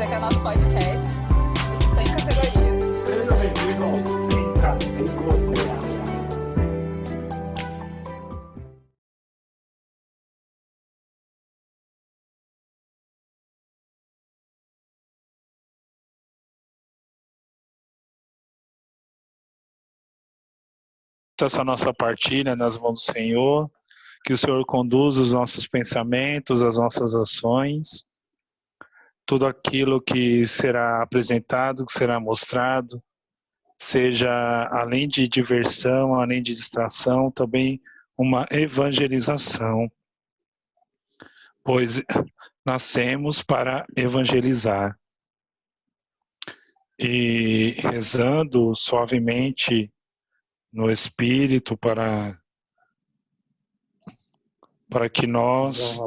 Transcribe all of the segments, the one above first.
esse aqui é o nosso podcast sem categoria. Seja bem-vindo ao Sem Categoria. Essa nossa partilha nas mãos do Senhor, que o Senhor conduza os nossos pensamentos, as nossas ações, tudo aquilo que será apresentado, que será mostrado, seja além de diversão, além de distração, também uma evangelização, pois nascemos para evangelizar. E rezando suavemente no Espírito para que nós,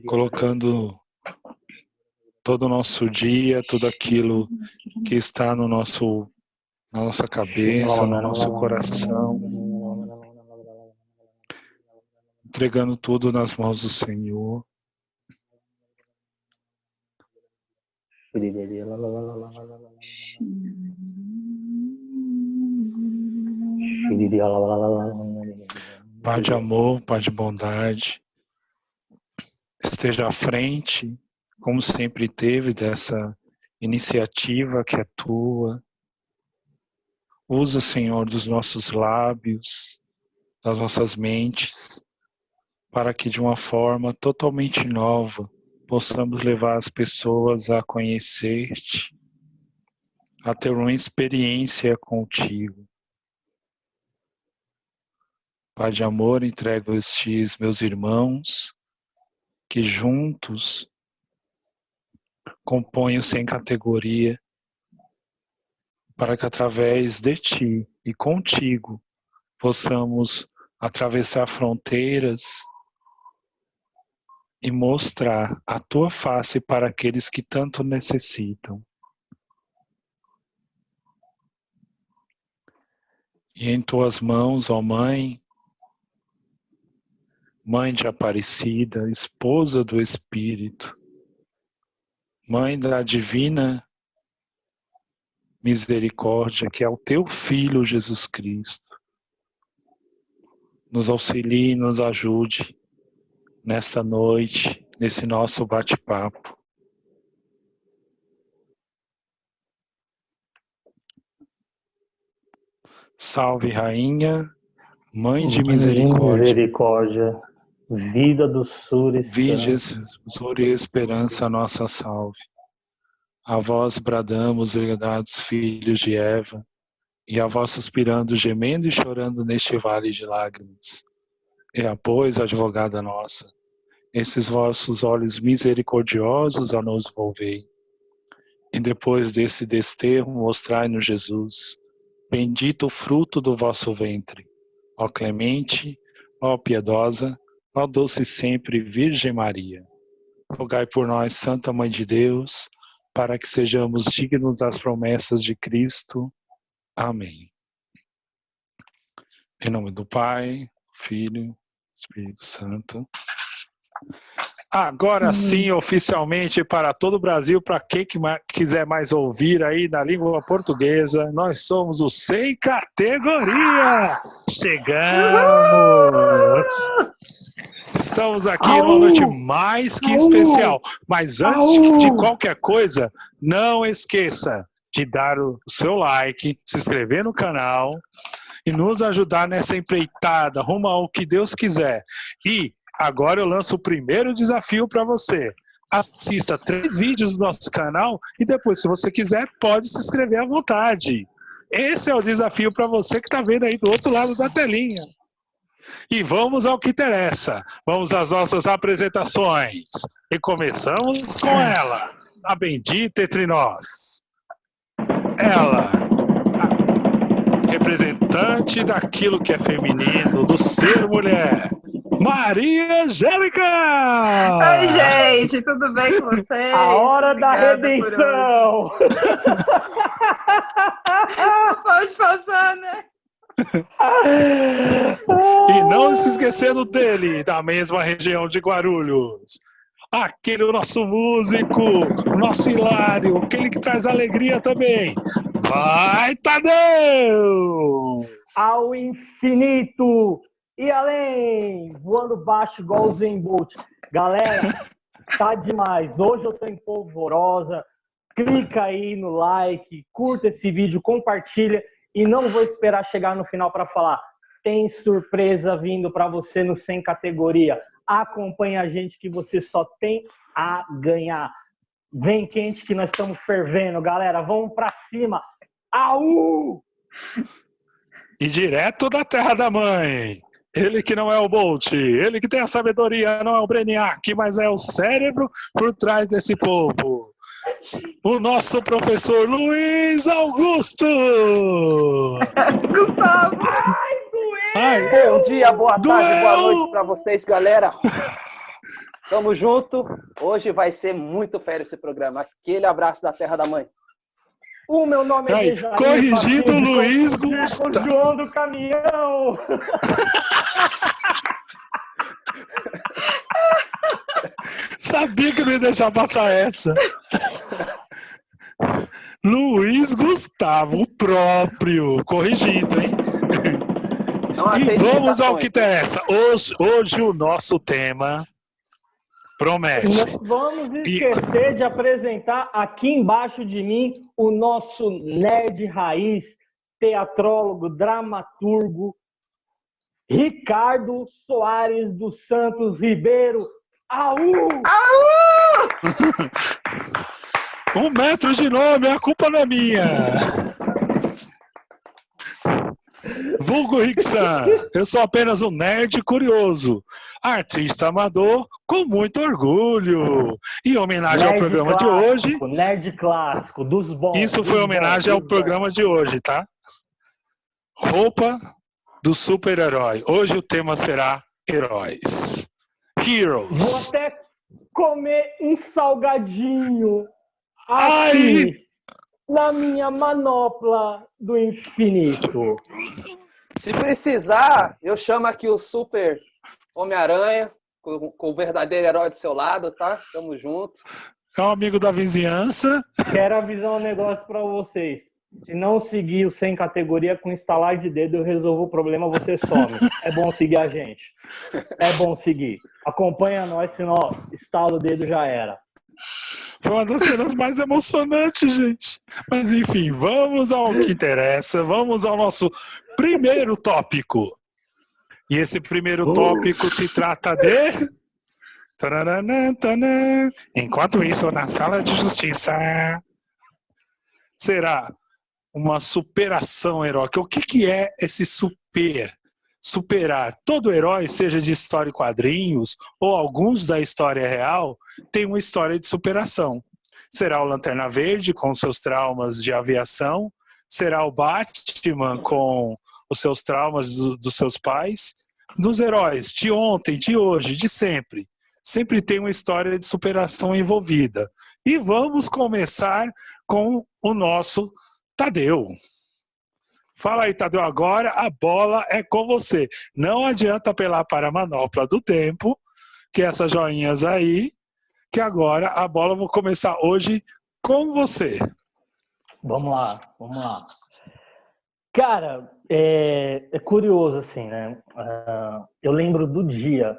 colocando todo o nosso dia, tudo aquilo que está na nossa cabeça, no nosso coração, entregando tudo nas mãos do Senhor. Pai de amor, Pai de bondade, esteja à frente, como sempre teve, dessa iniciativa que é tua. Usa, Senhor, dos nossos lábios, das nossas mentes, para que de uma forma totalmente nova possamos levar as pessoas a conhecer-te, a ter uma experiência contigo. Pai de amor, entrego estes meus irmãos, que juntos compõem o Sem Categoria, para que através de ti e contigo possamos atravessar fronteiras e mostrar a tua face para aqueles que tanto necessitam. E em tuas mãos, ó Mãe, Mãe de Aparecida, esposa do Espírito, Mãe da divina misericórdia, que é o teu Filho Jesus Cristo, nos auxilie e nos ajude nesta noite, nesse nosso bate-papo. Salve, Rainha, Mãe de misericórdia, vida, doçura e esperança, nossa salve. A vós bradamos, ligados filhos de Eva, e a vós suspirando, gemendo e chorando neste vale de lágrimas. E pois, advogada nossa, esses vossos olhos misericordiosos a nos volvei. E depois desse desterro, mostrai-nos Jesus, bendito o fruto do vosso ventre. Ó clemente, ó piedosa, ó doce sempre Virgem Maria. Rogai por nós, Santa Mãe de Deus, para que sejamos dignos das promessas de Cristo. Amém. Em nome do Pai, Filho, Espírito Santo. Agora sim, oficialmente para todo o Brasil, para quem quiser mais ouvir aí na língua portuguesa, nós somos o Sem Categoria! Chegamos! Estamos aqui numa noite mais que especial, mas antes de qualquer coisa, não esqueça de dar o seu like, se inscrever no canal e nos ajudar nessa empreitada rumo ao que Deus quiser. E agora eu lanço o primeiro desafio para você. Assista 3 vídeos do nosso canal e depois, se você quiser, pode se inscrever à vontade. Esse é o desafio para você que está vendo aí do outro lado da telinha. E vamos ao que interessa. Vamos às nossas apresentações. E começamos com ela, a bendita entre nós. Ela, a representante daquilo que é feminino, do ser mulher, Maria Angélica! Oi, gente, tudo bem com vocês? A hora Obrigada da redenção! Não pode passar, né? E não se esquecendo dele, da mesma região de Guarulhos. Aquele nosso músico, o nosso Hilário, aquele que traz alegria também. Vai, Tadeu! Ao infinito e além, voando baixo igual o Zen Bolt. Galera, tá demais. Hoje eu tô em polvorosa. Clica aí no like, curta esse vídeo, compartilha e não vou esperar chegar no final para falar. Tem surpresa vindo para você no Sem Categoria. Acompanha a gente que você só tem a ganhar. Vem quente que nós estamos fervendo, galera. Vamos para cima. Au! E direto da terra da mãe. Ele que não é o Bolt, ele que tem a sabedoria, não é o Brainiac, mas é o cérebro por trás desse povo. O nosso professor Luiz Augusto! Gustavo! Ai, Bom dia, boa tarde, Doeu! boa noite pra vocês, galera. Tamo junto. Hoje vai ser muito fera esse programa. Aquele abraço da terra da mãe. O meu nome é Ai, Benjamin, corrigido, Patrício, Luiz com o Gustavo. João do Caminhão. Sabia que não ia deixar passar essa. Luiz Gustavo, o próprio. Corrigido, hein? Não E aceito vamos ao imitações. que interessa. Hoje o nosso tema promete. Não vamos esquecer de apresentar aqui embaixo de mim o nosso nerd raiz, teatrólogo, dramaturgo, Ricardo Soares dos Santos Ribeiro. Au! 1 metro de nome, a culpa não é minha. Vulgo Ricksan, eu sou apenas um nerd curioso, artista amador com muito orgulho. Em homenagem ao programa de hoje, Nerd clássico, dos bons. isso foi homenagem ao programa de hoje, tá? Roupa do super-herói. Hoje o tema será heróis. Vou Heroes. até comer um salgadinho Ai! aqui na minha manopla do infinito. Se precisar, eu chamo aqui o Super Homem-Aranha, com o verdadeiro herói do seu lado, tá? Tamo junto. É um amigo da vizinhança. Quero avisar um negócio pra vocês. Se não seguir o Sem Categoria com instalar de dedo, eu resolvo o problema, você some. É bom seguir a gente. É bom seguir. Acompanha nós, senão estala o dedo já era. Foi uma das cenas mais emocionantes, gente. Mas enfim, vamos ao que interessa. Vamos ao nosso primeiro tópico. E esse primeiro tópico se trata de... Taranã, tanã. Enquanto isso, na sala de justiça, será uma superação heróica. O que é esse superar? Todo herói, seja de história e quadrinhos, ou alguns da história real, tem uma história de superação. Será o Lanterna Verde com seus traumas de aviação, será o Batman com os seus traumas dos seus pais. Dos heróis de ontem, de hoje, de sempre. Sempre tem uma história de superação envolvida. E vamos começar com o nosso Tadeu. Fala aí, Tadeu, agora a bola é com você. Não adianta apelar para a manopla do tempo, que essas joinhas aí, que agora a bola vou começar hoje com você. Vamos lá. Cara, é curioso assim, né? Eu lembro do dia.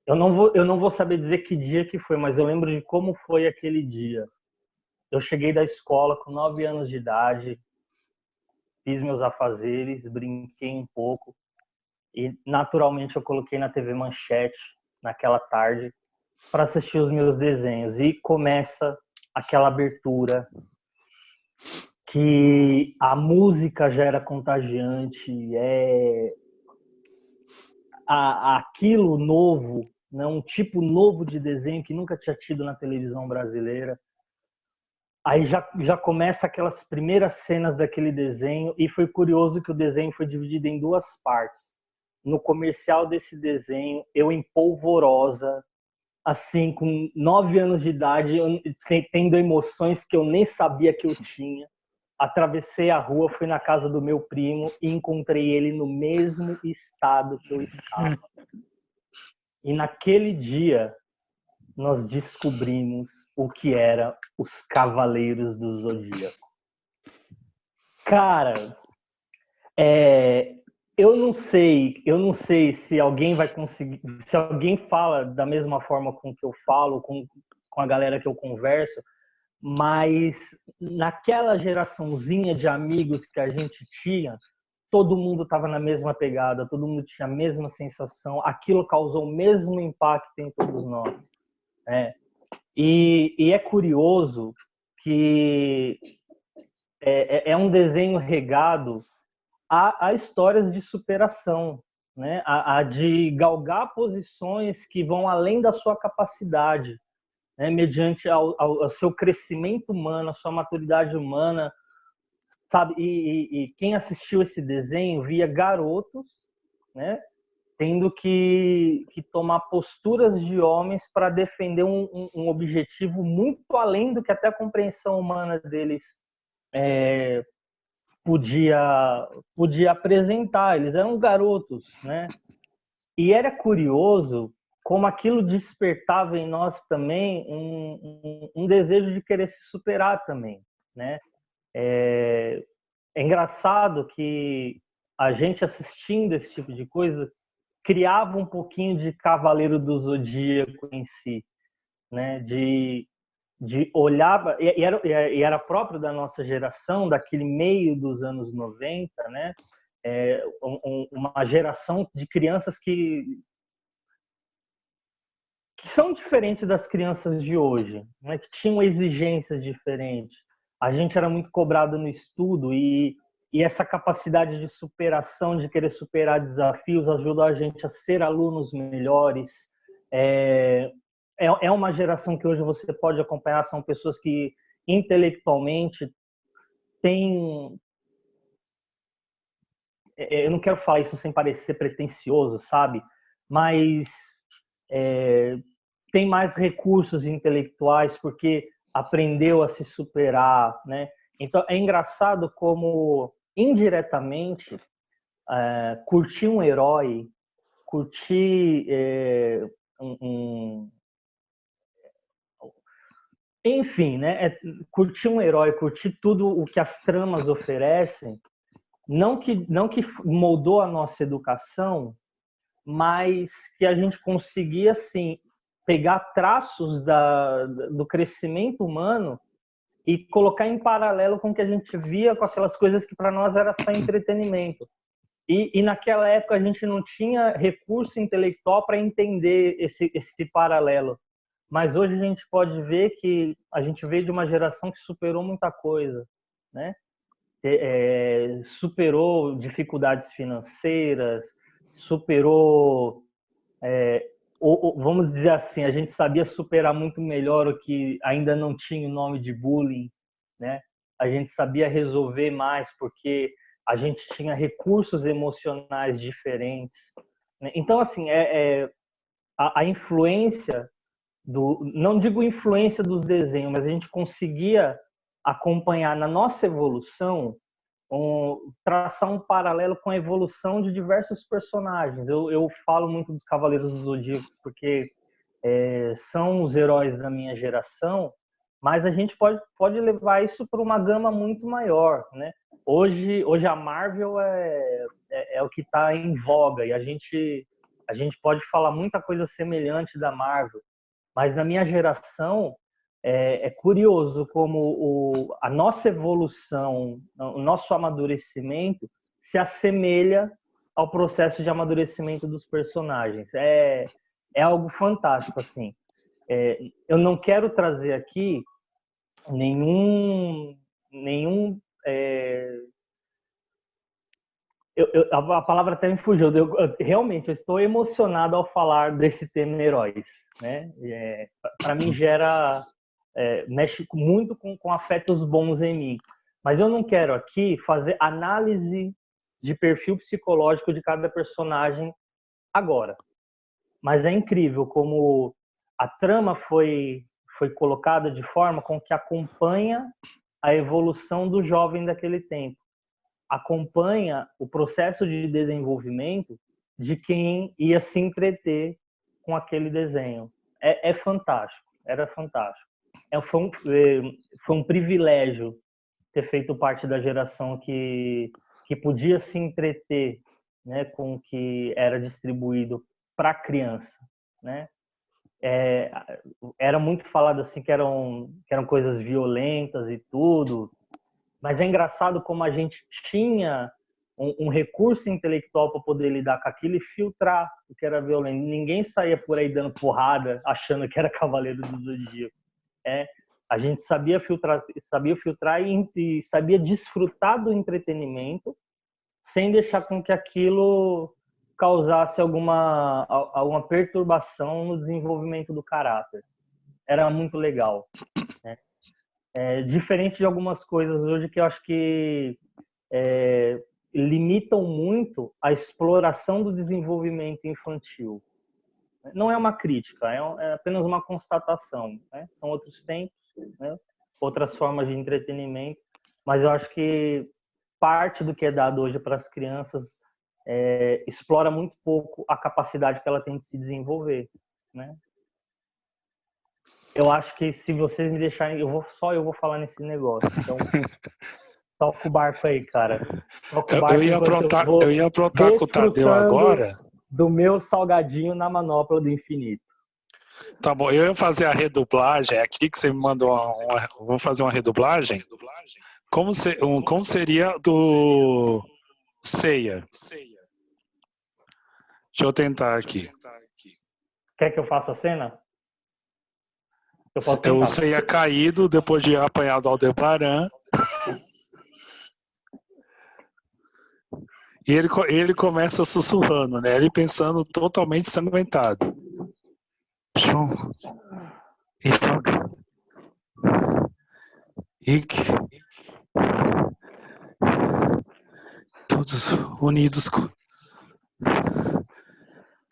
Eu não vou saber dizer que dia que foi, mas eu lembro de como foi aquele dia. Eu cheguei da escola com 9 anos de idade, fiz meus afazeres, brinquei um pouco e naturalmente eu coloquei na TV Manchete naquela tarde para assistir os meus desenhos e começa aquela abertura que a música já era contagiante, aquilo novo, né, um tipo novo de desenho que nunca tinha tido na televisão brasileira. Aí já começa aquelas primeiras cenas daquele desenho e foi curioso que o desenho foi dividido em 2 partes. No comercial desse desenho, eu em polvorosa, assim, com 9 anos de idade, tendo emoções que eu nem sabia que eu tinha. atravessei a rua, fui na casa do meu primo e encontrei ele no mesmo estado que eu estava. E naquele dia, nós descobrimos o que eram os Cavaleiros do Zodíaco. Cara, eu não sei se alguém vai conseguir, se alguém fala da mesma forma com que eu falo, com a galera que eu converso, mas naquela geraçãozinha de amigos que a gente tinha, todo mundo estava na mesma pegada, todo mundo tinha a mesma sensação, aquilo causou o mesmo impacto em todos nós. E é curioso que é um desenho regado a histórias de superação, né? A de galgar posições que vão além da sua capacidade, né? Mediante ao seu crescimento humano, a sua maturidade humana, sabe? E quem assistiu esse desenho via garotos, né? Tendo que tomar posturas de homens para defender um objetivo muito além do que até a compreensão humana deles podia apresentar. Eles eram garotos, né? E era curioso como aquilo despertava em nós também um desejo de querer se superar também, né? É engraçado que a gente assistindo esse tipo de coisa criava um pouquinho de Cavaleiro do Zodíaco em si, né? De olhar, e era próprio da nossa geração, daquele meio dos anos 90, né? Uma geração de crianças que são diferentes das crianças de hoje, né? Que tinham exigências diferentes. A gente era muito cobrado no estudo e essa capacidade de superação, de querer superar desafios, ajudou a gente a ser alunos melhores. É uma geração que hoje você pode acompanhar, são pessoas que intelectualmente têm... Eu não quero falar isso sem parecer pretensioso, sabe? Mas tem mais recursos intelectuais porque aprendeu a se superar, né? Então, é engraçado como, indiretamente, curtir um herói, curtir enfim, né? Curtir um herói, curtir tudo o que as tramas oferecem, não que moldou a nossa educação, mas que a gente conseguia, assim, pegar traços do crescimento humano e colocar em paralelo com o que a gente via com aquelas coisas que para nós era só entretenimento. E naquela época a gente não tinha recurso intelectual para entender esse paralelo. Mas hoje a gente pode ver que a gente veio de uma geração que superou muita coisa, né? Superou dificuldades financeiras, superou... vamos dizer assim, a gente sabia superar muito melhor o que ainda não tinha o nome de bullying, né? A gente sabia resolver mais porque a gente tinha recursos emocionais diferentes, né? Então, assim, a influência não digo influência dos desenhos, mas a gente conseguia acompanhar na nossa evolução, traçar um paralelo com a evolução de diversos personagens. Eu falo muito dos Cavaleiros do Zodíaco porque são os heróis da minha geração, mas a gente pode levar isso para uma gama muito maior, né? Hoje a Marvel é o que está em voga e a gente pode falar muita coisa semelhante da Marvel, mas na minha geração é curioso como a nossa evolução, o nosso amadurecimento se assemelha ao processo de amadurecimento dos personagens. É algo fantástico, assim. Eu não quero trazer aqui nenhum a palavra até me fugiu. Realmente, eu estou emocionado ao falar desse tema heróis, né? Para mim mexe muito com afetos bons em mim. Mas eu não quero aqui fazer análise de perfil psicológico de cada personagem agora. Mas é incrível como a trama foi colocada de forma com que acompanha a evolução do jovem daquele tempo. Acompanha o processo de desenvolvimento de quem ia se entreter com aquele desenho. É fantástico, era fantástico. Foi um privilégio ter feito parte da geração que podia se entreter, né, com o que era distribuído para a criança, né? Era muito falado assim que eram coisas violentas e tudo, mas é engraçado como a gente tinha um recurso intelectual para poder lidar com aquilo e filtrar o que era violento. Ninguém saía por aí dando porrada achando que era Cavaleiro do Zodíaco. A gente sabia filtrar e sabia desfrutar do entretenimento sem deixar com que aquilo causasse alguma perturbação no desenvolvimento do caráter. Era muito legal, né? Diferente de algumas coisas hoje que eu acho que limitam muito a exploração do desenvolvimento infantil. Não é uma crítica, é apenas uma constatação, né? São outros tempos, né? Outras formas de entretenimento, mas eu acho que parte do que é dado hoje para as crianças explora muito pouco a capacidade que ela tem de se desenvolver, né? Eu acho que se vocês me deixarem, eu vou falar nesse negócio. Então, toca o barco aí, cara. Toca o barco. Eu ia aprontar com o Tadeu agora. Do meu salgadinho na manopla do infinito. Tá bom, eu ia fazer a redublagem aqui, que você me mandou vou fazer uma redublagem. Como seria do Ceia? Deixa eu tentar aqui. Quer que eu faça a cena? O Ceia caído depois de apanhar do Aldebaran. E ele começa sussurrando, né? Ele pensando totalmente ensanguentado. João, Ike, todos unidos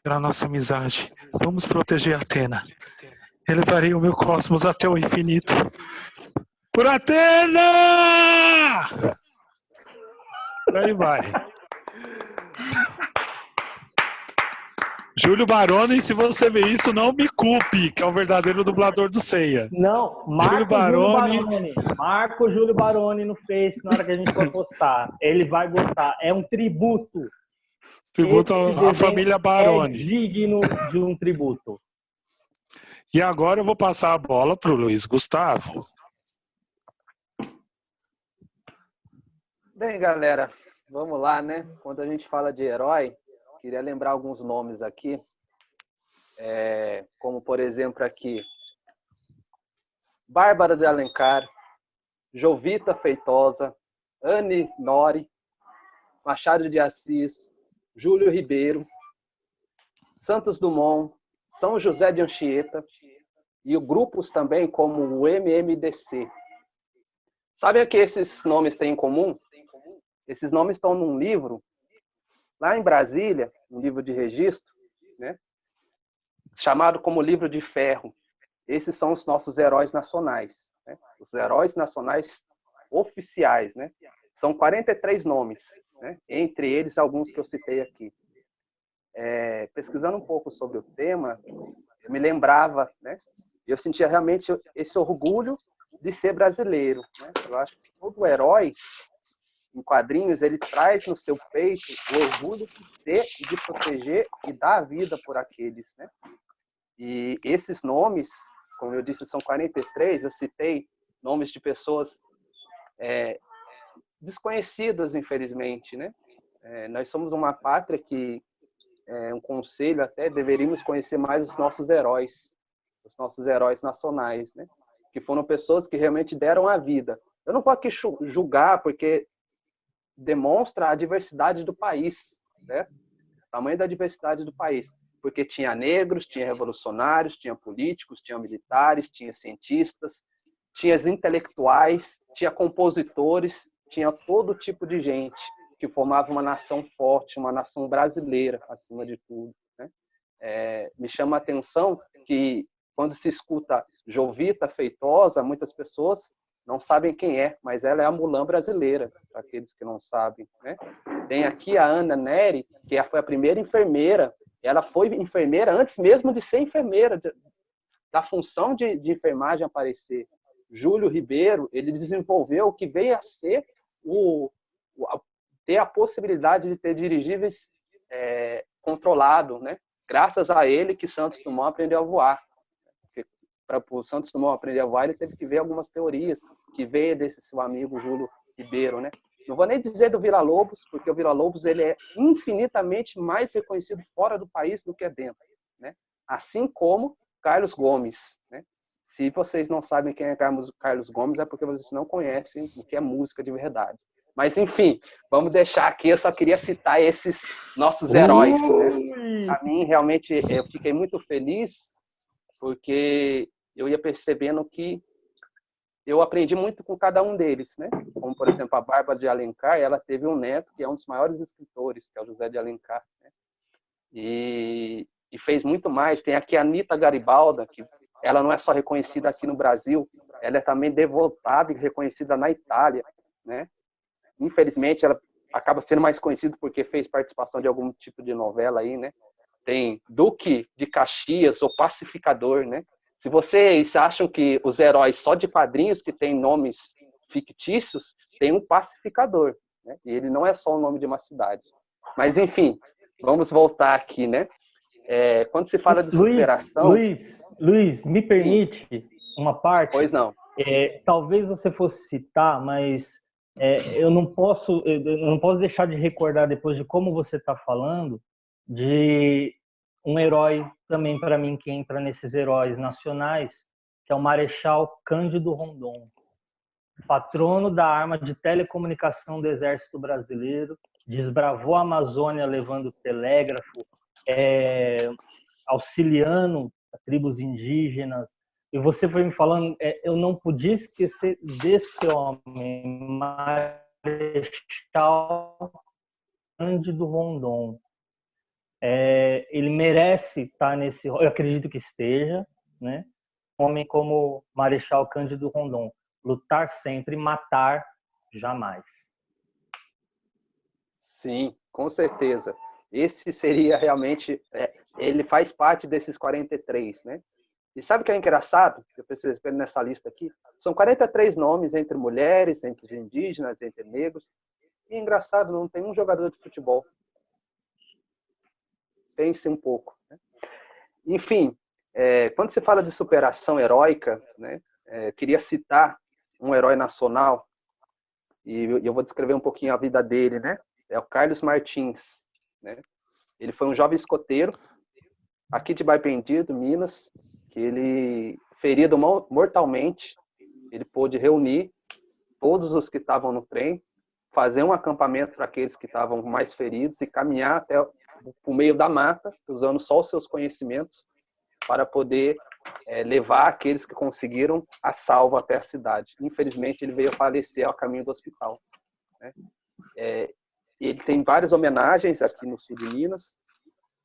pela nossa amizade. Vamos proteger Atena. Elevarei o meu cosmos até o infinito. Por Atena! Por aí vai. Júlio Baroni, se você vê isso, não me culpe, que é o verdadeiro dublador do Ceia. Não, Marco Júlio Baroni no Face, na hora que a gente for postar. Ele vai gostar. É um tributo. Tributo à família Baroni. É digno de um tributo. E agora eu vou passar a bola para o Luiz Gustavo. Bem, galera, vamos lá, né? Quando a gente fala de herói, queria lembrar alguns nomes aqui, como, por exemplo, aqui, Bárbara de Alencar, Jovita Feitosa, Anne Nori, Machado de Assis, Júlio Ribeiro, Santos Dumont, São José de Anchieta e grupos também como o MMDC. Sabe o que esses nomes têm em comum? Esses nomes estão num livro, lá em Brasília, um livro de registro, né, chamado como Livro de Ferro. Esses são os nossos heróis nacionais, né? Os heróis nacionais oficiais, né? São 43 nomes, né? Entre eles alguns que eu citei aqui. Pesquisando um pouco sobre o tema, eu me lembrava, né? Eu sentia realmente esse orgulho de ser brasileiro, né? Eu acho que todo herói em quadrinhos, ele traz no seu peito o orgulho de ter, de proteger e dar a vida por aqueles, né? E esses nomes, como eu disse, são 43, eu citei nomes de pessoas desconhecidas, infelizmente, né? Nós somos uma pátria que, um conselho até, deveríamos conhecer mais os nossos heróis nacionais, né? Que foram pessoas que realmente deram a vida. Eu não vou aqui julgar, porque demonstra a diversidade do país, né? O tamanho da diversidade do país, porque tinha negros, tinha revolucionários, tinha políticos, tinha militares, tinha cientistas, tinha intelectuais, tinha compositores, tinha todo tipo de gente que formava uma nação forte, uma nação brasileira, acima de tudo, né? Me chama a atenção que, quando se escuta Jovita Feitosa, muitas pessoas não sabem quem é, mas ela é a Mulan brasileira, para aqueles que não sabem, né? Tem aqui a Ana Neri, que foi a primeira enfermeira. Ela foi enfermeira antes mesmo de ser enfermeira, da função de enfermagem aparecer. Júlio Ribeiro, ele desenvolveu o que veio a ser ter a possibilidade de ter dirigíveis controlado, né? Graças a ele que Santos Dumont aprendeu a voar. Para o Santos Dumont aprender a voar, ele teve que ver algumas teorias que veio desse seu amigo Júlio Ribeiro, né? Não vou nem dizer do Villa-Lobos, porque o Villa-Lobos ele é infinitamente mais reconhecido fora do país do que dentro, né? Assim como Carlos Gomes, né? Se vocês não sabem quem é Carlos Gomes, é porque vocês não conhecem o que é música de verdade. Mas, enfim, vamos deixar aqui. Eu só queria citar esses nossos heróis, né? A mim, realmente, eu fiquei muito feliz, porque eu ia percebendo que eu aprendi muito com cada um deles, né? Como, por exemplo, a Bárbara de Alencar, ela teve um neto que é um dos maiores escritores, que é o José de Alencar, né? E fez muito mais. Tem aqui a Anita Garibalda, que ela não é só reconhecida aqui no Brasil, ela é também devotada e reconhecida na Itália, né? Infelizmente, ela acaba sendo mais conhecida porque fez participação de algum tipo de novela aí, né? Tem Duque de Caxias, o Pacificador, né? Se vocês acham que os heróis só de quadrinhos que têm nomes fictícios, tem um Pacificador, né? E ele não é só o nome de uma cidade. Mas, enfim, vamos voltar aqui, né? Quando se fala de superação... Luiz, me permite uma parte? Pois não. Talvez você fosse citar, mas eu não posso deixar de recordar, depois de como você está falando, de um herói também para mim que entra nesses heróis nacionais, que é o Marechal Cândido Rondon, patrono da arma de telecomunicação do Exército Brasileiro, desbravou a Amazônia levando telégrafo, auxiliando tribos indígenas. E você foi me falando, eu não podia esquecer desse homem, Marechal Cândido Rondon. Ele merece estar nesse... Eu acredito que esteja, né? Um homem como Marechal Cândido Rondon. Lutar sempre, matar jamais. Sim, com certeza. Esse seria realmente... ele faz parte desses 43, né? E sabe o que é engraçado? Eu percebi nessa lista aqui. São 43 nomes entre mulheres, entre indígenas, entre negros. E engraçado, não tem um jogador de futebol. Pense um pouco, né? Enfim, quando se fala de superação heróica, né, queria citar um herói nacional, e eu vou descrever um pouquinho a vida dele, né? É o Carlos Martins, né? Ele foi um jovem escoteiro, aqui de Baipendido, Minas, que ele, ferido mortalmente, ele pôde reunir todos os que estavam no trem, fazer um acampamento para aqueles que estavam mais feridos e caminhar até por meio da mata, usando só os seus conhecimentos, para poder levar aqueles que conseguiram a salvo até a cidade. Infelizmente, ele veio a falecer ao caminho do hospital, né? Ele tem várias homenagens aqui no sul de Minas,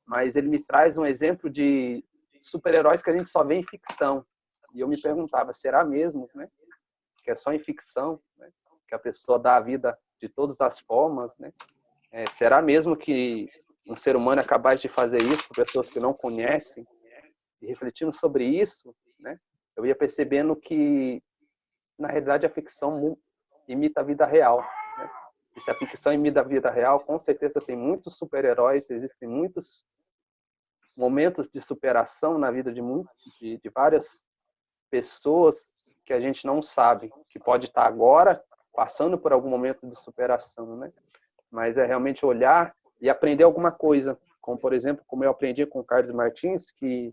mas ele me traz um exemplo de super-heróis que a gente só vê em ficção. E eu me perguntava, será mesmo, né, que é só em ficção, né, que a pessoa dá a vida de todas as formas, né? Será mesmo que um ser humano é capaz de fazer isso com pessoas que não conhecem? E refletindo sobre isso, né, eu ia percebendo que, na realidade, a ficção imita a vida real, né? E se a ficção imita a vida real, com certeza tem muitos super-heróis, existem muitos momentos de superação na vida de várias pessoas que a gente não sabe, que pode estar agora passando por algum momento de superação, né? Mas é realmente olhar e aprender alguma coisa, como, por exemplo, como eu aprendi com o Carlos Martins, que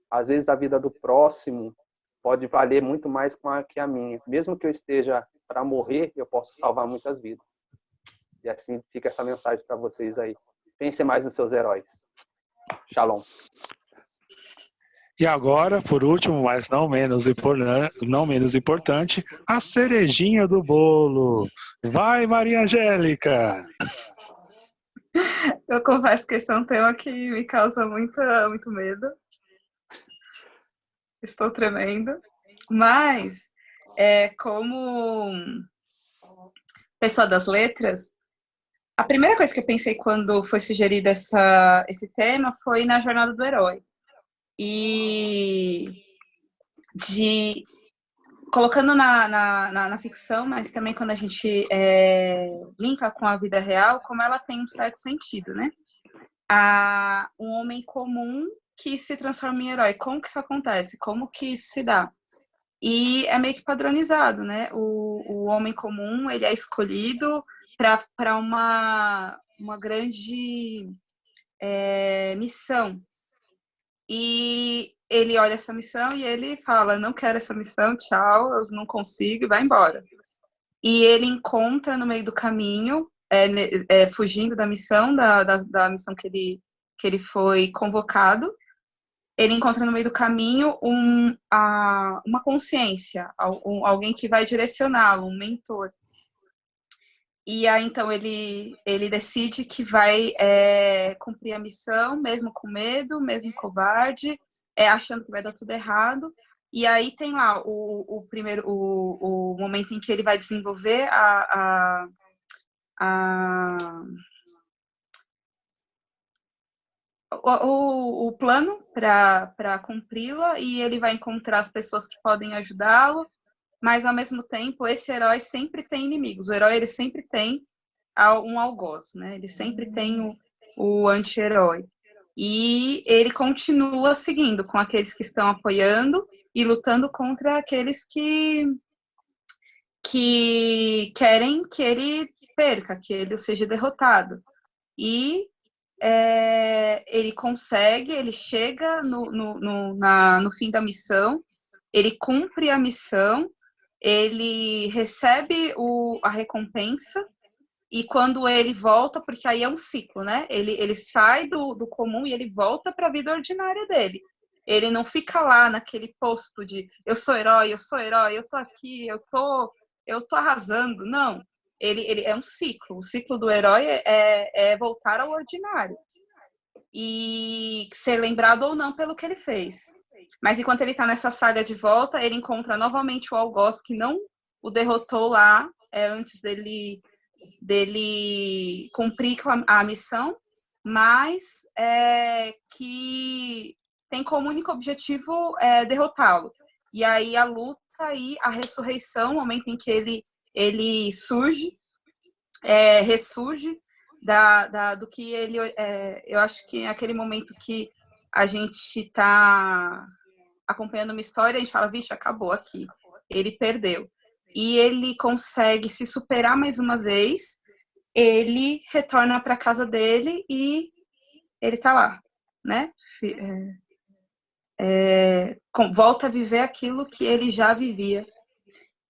às vezes a vida do próximo pode valer muito mais que a minha. Mesmo que eu esteja para morrer, eu posso salvar muitas vidas. E assim fica essa mensagem para vocês aí. Pensem mais nos seus heróis. Shalom. E agora, por último, mas não menos importante, a cerejinha do bolo. Vai, Maria Angélica! Eu confesso que esse é um tema que me causa muito medo. Estou tremendo. Mas como pessoa das letras, a primeira coisa que eu pensei quando foi sugerido esse tema foi na jornada do herói. E colocando na ficção, mas também quando a gente linka com a vida real, como ela tem um certo sentido, né? Um homem comum que se transforma em herói. Como que isso acontece? Como que isso se dá? E é meio que padronizado, né? O homem comum, ele é escolhido para uma grande missão. E ele olha essa missão e ele fala, não quero essa missão, tchau, eu não consigo, e vai embora. E ele encontra no meio do caminho, fugindo da missão, da missão que ele foi convocado, ele encontra no meio do caminho uma consciência, alguém que vai direcioná-lo, um mentor. E aí, então, ele decide que vai cumprir a missão, mesmo com medo, mesmo covarde, achando que vai dar tudo errado. E aí tem lá o momento em que ele vai desenvolver o plano para cumpri-la, e ele vai encontrar as pessoas que podem ajudá-lo, mas ao mesmo tempo esse herói sempre tem inimigos. O herói, ele sempre tem um algoz, né? Ele sempre tem o anti-herói. E ele continua seguindo com aqueles que estão apoiando e lutando contra aqueles que querem que ele perca, que ele seja derrotado. E ele consegue, ele chega no fim da missão, ele cumpre a missão, ele recebe a recompensa, e quando ele volta, porque aí é um ciclo, né? Ele sai do comum e ele volta para a vida ordinária dele. Ele não fica lá naquele posto de eu sou herói, eu tô aqui, eu tô arrasando. Não. Ele é um ciclo. O ciclo do herói é voltar ao ordinário. E ser lembrado ou não pelo que ele fez. Mas enquanto ele está nessa saga de volta, ele encontra novamente o algoz que não o derrotou lá, antes dele cumprir a missão, mas que tem como único objetivo derrotá-lo. E aí a luta e a ressurreição, o momento em que ele surge, ressurge do que ele... eu acho que é aquele momento que a gente está acompanhando uma história, a gente fala, vixe, acabou aqui, ele perdeu. E ele consegue se superar mais uma vez, ele retorna para a casa dele e ele está lá, né? Volta a viver aquilo que ele já vivia.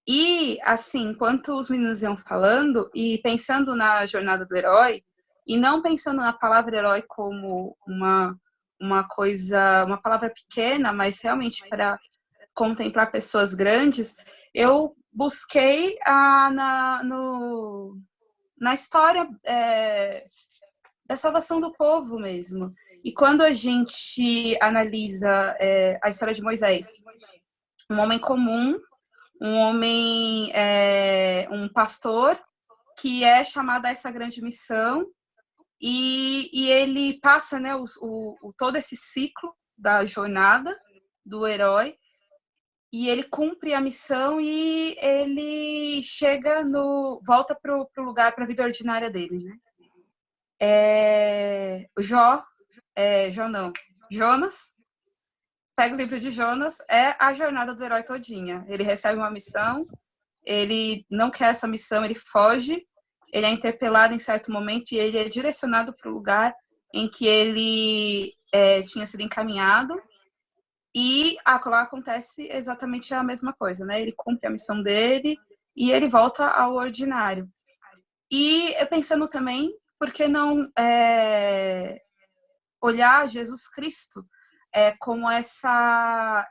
E, assim, enquanto os meninos iam falando, e pensando na jornada do herói, e não pensando na palavra herói como uma coisa, uma palavra pequena, mas realmente para contemplar pessoas grandes, eu busquei na história da salvação do povo mesmo. E quando a gente analisa a história de Moisés, um homem comum, um pastor que é chamado a essa grande missão, e ele passa, né, todo esse ciclo da jornada do herói, e ele cumpre a missão e ele volta para o lugar, para a vida ordinária dele, né? Jonas, pega o livro de Jonas, é a jornada do herói todinha. Ele recebe uma missão, ele não quer essa missão, ele foge, ele é interpelado em certo momento e ele é direcionado para o lugar em que ele tinha sido encaminhado. E lá acontece exatamente a mesma coisa, né? Ele cumpre a missão dele e ele volta ao ordinário. E eu pensando também, por que não olhar Jesus Cristo como essa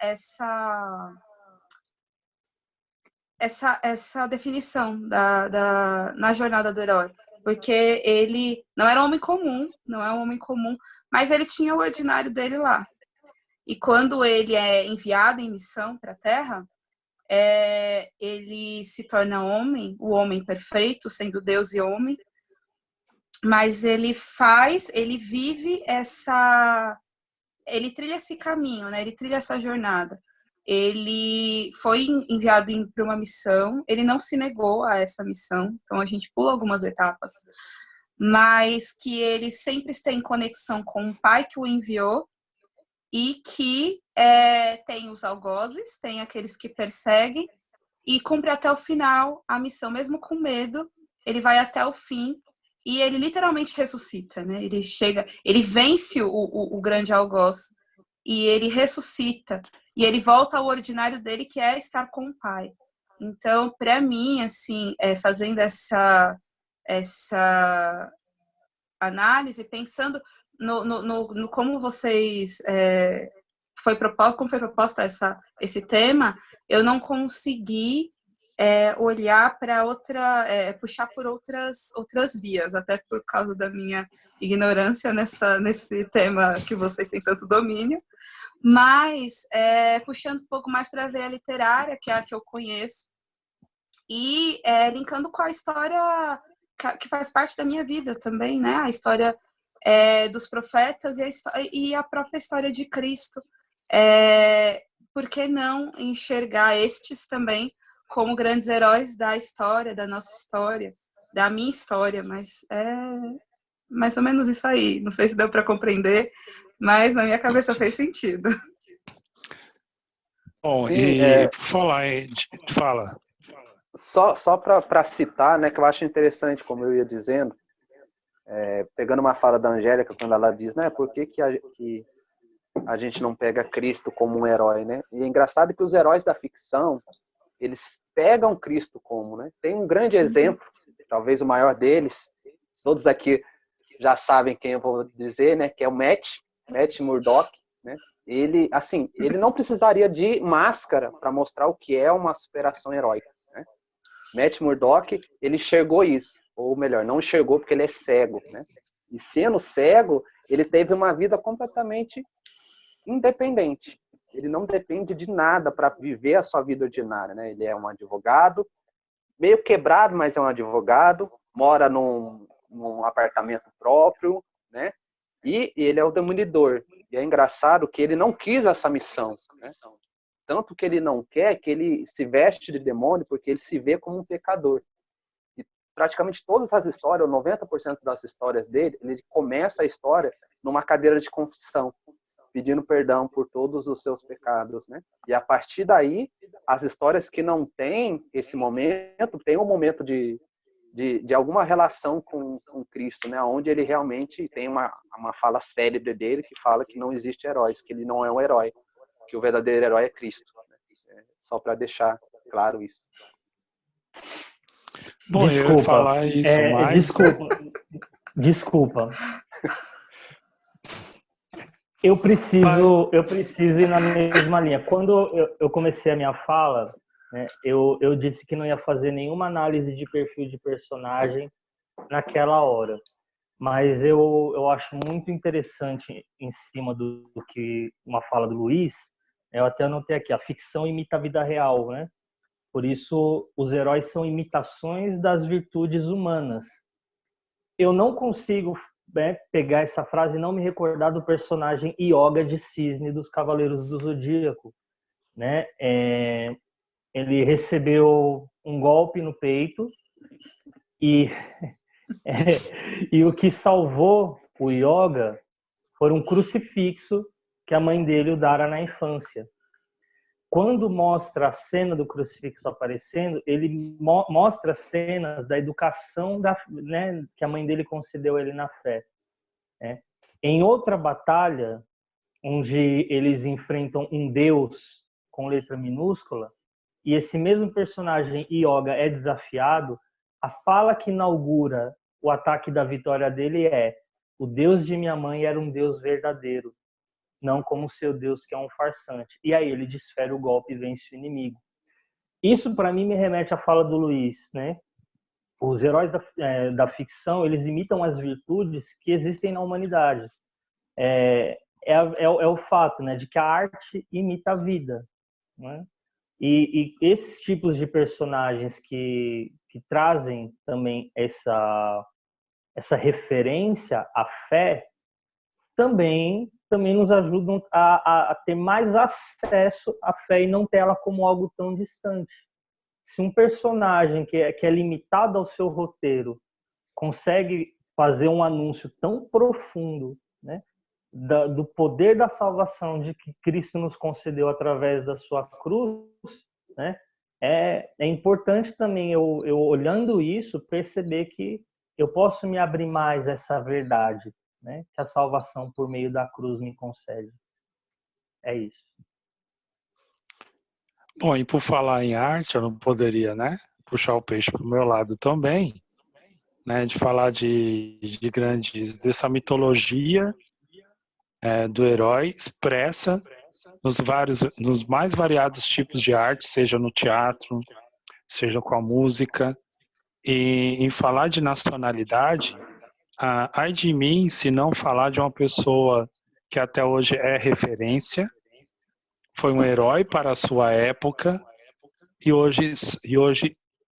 definição na jornada do herói? Porque ele não era um homem comum, mas ele tinha o ordinário dele lá. E quando ele é enviado em missão para a Terra, ele se torna homem, o homem perfeito, sendo Deus e homem, mas ele vive ele trilha esse caminho, né? Ele trilha essa jornada. Ele foi enviado para uma missão, ele não se negou a essa missão, então a gente pula algumas etapas, mas que ele sempre está em conexão com o pai que o enviou, e que tem os algozes, tem aqueles que perseguem, e cumpre até o final a missão, mesmo com medo, ele vai até o fim, e ele literalmente ressuscita, né? Ele vence o grande algoz, e ele ressuscita, e ele volta ao ordinário dele, que é estar com o pai. Então, para mim, assim, fazendo essa análise, pensando no como vocês como foi proposta esse tema, eu não consegui olhar para puxar por outras vias, até por causa da minha ignorância nesse tema que vocês têm tanto domínio, mas puxando um pouco mais para a veia literária, que é a que eu conheço, e linkando com a história que faz parte da minha vida também, né? A história dos profetas e a própria história de Cristo. Por que não enxergar estes também como grandes heróis da história, da nossa história, da minha história? Mas é mais ou menos isso aí. Não sei se deu para compreender, mas na minha cabeça fez sentido. Bom, fala. Só para citar, né, que eu acho interessante, como eu ia dizendo, pegando uma fala da Angélica, quando ela diz, né, por que a gente não pega Cristo como um herói, né? E é engraçado que os heróis da ficção, eles pegam Cristo como, né? Tem um grande exemplo, talvez o maior deles, todos aqui já sabem quem eu vou dizer, né, que é o Matt Murdock, né? Ele não precisaria de máscara para mostrar o que é uma superação heróica, né? Matt Murdock, ele enxergou isso, ou melhor, não enxergou porque ele é cego, né? E sendo cego, ele teve uma vida completamente independente. Ele não depende de nada para viver a sua vida ordinária, né? Ele é um advogado, meio quebrado, mas é um advogado, mora num apartamento próprio, né? E ele é o demolidor. E é engraçado que ele não quis essa missão, né? Tanto que ele não quer, que ele se veste de demônio, porque ele se vê como um pecador. E praticamente todas as histórias, 90% das histórias dele, ele começa a história numa cadeira de confissão, pedindo perdão por todos os seus pecados, né? E a partir daí, as histórias que não têm esse momento, tem um momento de alguma relação com Cristo, né? Onde ele realmente tem uma fala célebre dele que fala que não existe heróis, que ele não é um herói, que o verdadeiro herói é Cristo. Né? Só para deixar claro isso. Bom, desculpa, eu ia falar isso, mas... Desculpa. Eu preciso ir na mesma linha. Quando eu comecei a minha fala, né, eu disse que não ia fazer nenhuma análise de perfil de personagem naquela hora. Mas eu acho muito interessante, em cima do que uma fala do Luiz, eu até anotei aqui, a ficção imita a vida real, né? Por isso, os heróis são imitações das virtudes humanas. Eu não consigo pegar essa frase e não me recordar do personagem Yoga de Cisne dos Cavaleiros do Zodíaco, né? Ele recebeu um golpe no peito e o que salvou o Yoga foi um crucifixo que a mãe dele o dara na infância. Quando mostra a cena do crucifixo aparecendo, ele mostra cenas da educação né, que a mãe dele concedeu a ele na fé. Né? Em outra batalha, onde eles enfrentam um deus com letra minúscula, e esse mesmo personagem, Yoga, é desafiado, a fala que inaugura o ataque da vitória dele é: o Deus de minha mãe era um Deus verdadeiro, não como o seu Deus que é um farsante. E aí ele desfere o golpe e vence o inimigo. Isso, para mim, me remete à fala do Luiz, né? Os heróis da ficção, eles imitam as virtudes que existem na humanidade. É o fato, né, de que a arte imita a vida, né? E esses tipos de personagens que trazem também essa referência à fé também nos ajudam a ter mais acesso à fé e não ter ela como algo tão distante. Se um personagem que é limitado ao seu roteiro consegue fazer um anúncio tão profundo, né, do poder da salvação de que Cristo nos concedeu através da sua cruz, né, é importante também eu olhando isso perceber que eu posso me abrir mais a essa verdade, né, que a salvação por meio da cruz me concede. É isso. Bom, e por falar em arte, eu não poderia, né, puxar o peixe para o meu lado também, né, de falar dessa mitologia do herói expressa nos mais variados tipos de arte, seja no teatro, seja com a música. E em falar de nacionalidade, ai de mim se não falar de uma pessoa que até hoje é referência, foi um herói para a sua época, e hoje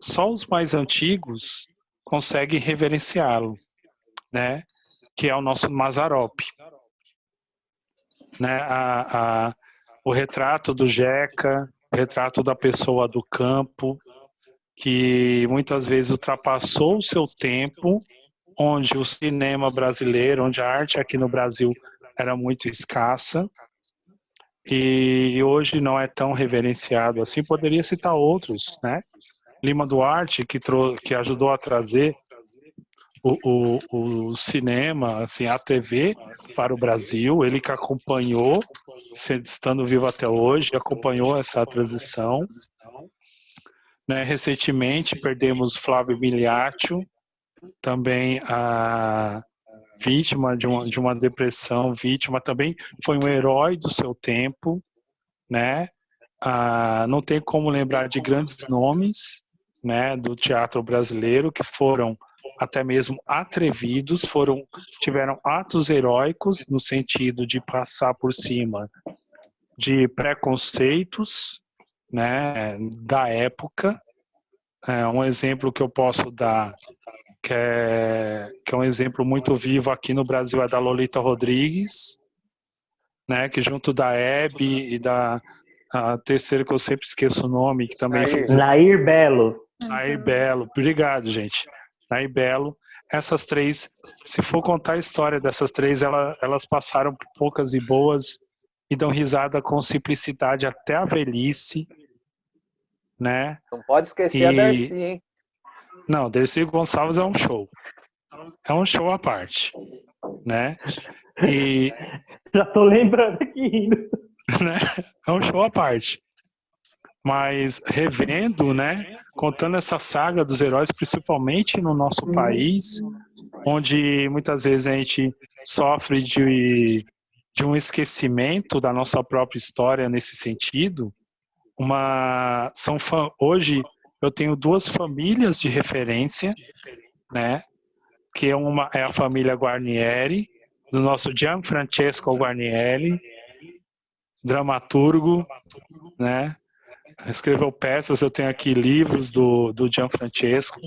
só os mais antigos conseguem reverenciá-lo, né? Que é o nosso Mazzaropi. Né? O retrato do Jeca, o retrato da pessoa do campo, que muitas vezes ultrapassou o seu tempo, onde o cinema brasileiro, onde a arte aqui no Brasil era muito escassa, e hoje não é tão reverenciado assim. Poderia citar outros, né? Lima Duarte, que ajudou a trazer o cinema, assim, a TV para o Brasil, ele que acompanhou, estando vivo até hoje, acompanhou essa transição. Né? Recentemente perdemos Flávio Miliaccio, também a vítima de uma depressão, também foi um herói do seu tempo, né? Não tem como lembrar de grandes nomes, né, do teatro brasileiro que foram até mesmo atrevidos, tiveram atos heróicos no sentido de passar por cima de preconceitos, né, da época. Um exemplo que eu posso dar, que é um exemplo muito vivo aqui no Brasil, é da Lolita Rodrigues, né, que junto da Hebe e a terceira, que eu sempre esqueço o nome, que também fez... Nair Belo. Nair Belo, obrigado, gente. Nair Belo. Essas três, se for contar a história dessas três, elas passaram por poucas e boas e dão risada com simplicidade até a velhice, né? Não pode esquecer a Darcy, hein? Não, Darcy Gonçalves é um show. É um show à parte, né? E... Já tô lembrando aqui. Né? É um show à parte. Mas revendo, né? Contando essa saga dos heróis, principalmente no nosso país, onde muitas vezes a gente sofre de um esquecimento da nossa própria história nesse sentido. Hoje eu tenho duas famílias de referência, né? Que é a família Guarnieri, do nosso Gianfrancesco Guarnieri, dramaturgo, né? Escreveu peças, eu tenho aqui livros do Gianfrancesco,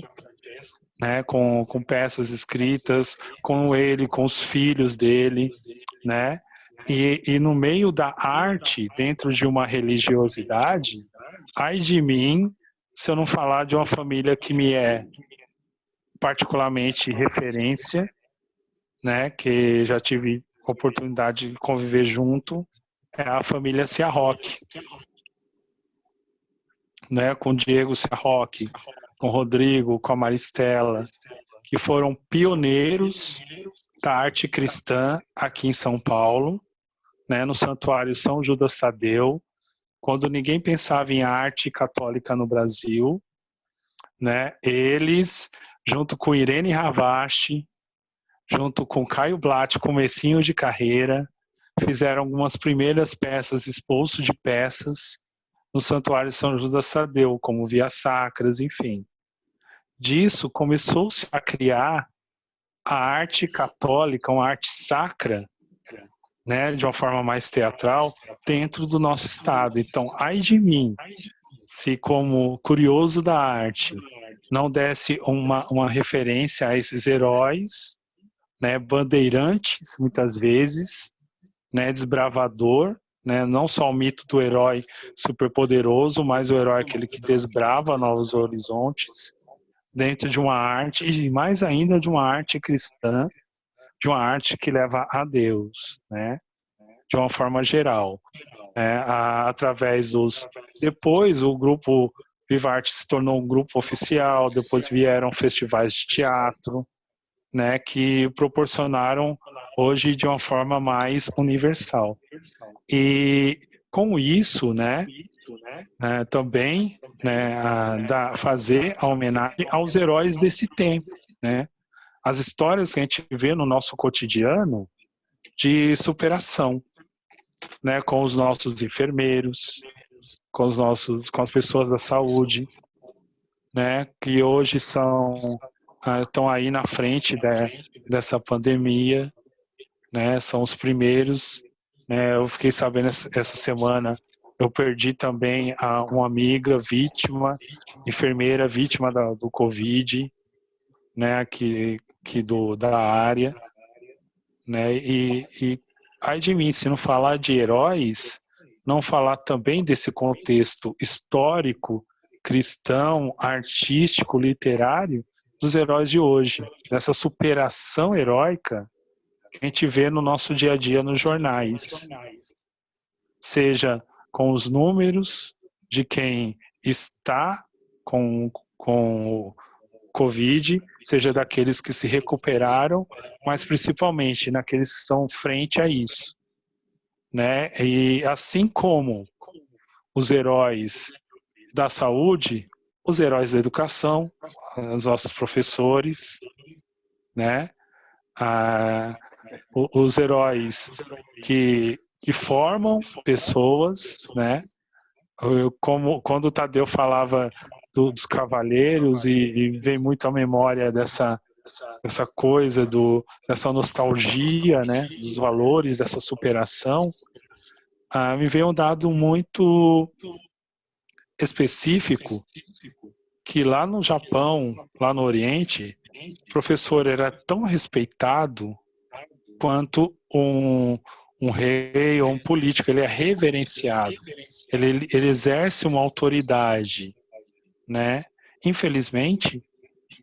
né? Com peças escritas, com ele, com os filhos dele, né? E no meio da arte, dentro de uma religiosidade, ai de mim se eu não falar de uma família que me é particularmente referência, né, que já tive oportunidade de conviver junto, é a família Ciarroque, né, com Diego Ciarroque, com Rodrigo, com a Maristela, que foram pioneiros da arte cristã aqui em São Paulo, né, no Santuário São Judas Tadeu, quando ninguém pensava em arte católica no Brasil, né, eles, junto com Irene Ravache, junto com Caio Blatt, comecinho de carreira, fizeram algumas primeiras peças, expulso de peças, no Santuário São Judas Tadeu, como Via Sacras, enfim. Disso começou-se a criar a arte católica, uma arte sacra, né, de uma forma mais teatral, dentro do nosso estado. Então, ai de mim, se como curioso da arte não desse uma referência a esses heróis, né, bandeirantes muitas vezes, né, desbravador, né, não só o mito do herói superpoderoso, mas o herói aquele que desbrava novos horizontes dentro de uma arte, e mais ainda de uma arte cristã, de uma arte que leva a Deus, né, de uma forma geral. Através dos... Depois o grupo Viva Arte se tornou um grupo oficial, depois vieram festivais de teatro, né, que proporcionaram hoje de uma forma mais universal. E com isso, né, também, né, fazer a homenagem aos heróis desse tempo, né, as histórias que a gente vê no nosso cotidiano de superação, né, com os nossos enfermeiros, com as pessoas da saúde, né, que hoje estão aí na frente dessa pandemia, né, são os primeiros, né, eu fiquei sabendo essa semana, eu perdi também uma amiga vítima, enfermeira vítima do Covid, né, aqui da área, né, e ai de mim, se não falar de heróis, não falar também desse contexto histórico, cristão, artístico, literário, dos heróis de hoje, dessa superação heróica que a gente vê no nosso dia a dia nos jornais. Seja com os números de quem está com o Covid, seja daqueles que se recuperaram, mas principalmente naqueles que estão frente a isso, né? E assim como os heróis da saúde, os heróis da educação, os nossos professores, né? Os heróis que formam pessoas, né? Como quando o Tadeu falava dos cavaleiros e vem muito à memória dessa coisa dessa nostalgia, né, dos valores dessa superação, me veio um dado muito específico que lá no Japão, lá no Oriente, o professor era tão respeitado quanto um rei ou um político, ele é reverenciado, ele exerce uma autoridade, né? Infelizmente,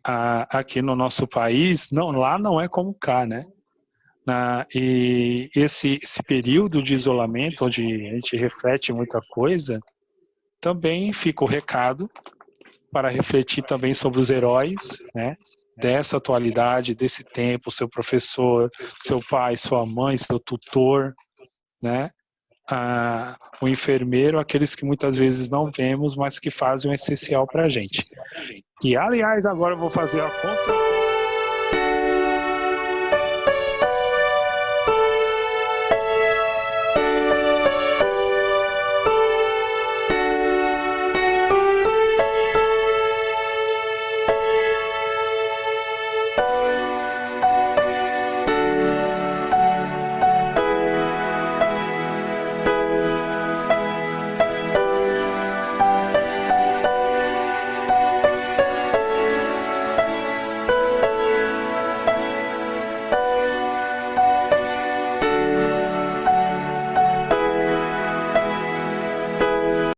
aqui no nosso país, lá não é como cá, né? E esse período de isolamento, onde a gente reflete muita coisa, também fica o recado para refletir também sobre os heróis, né? Dessa atualidade, desse tempo, seu professor, seu pai, sua mãe, seu tutor, né? O enfermeiro, aqueles que muitas vezes não vemos, mas que fazem o essencial para a gente. E, aliás, agora eu vou fazer a conta.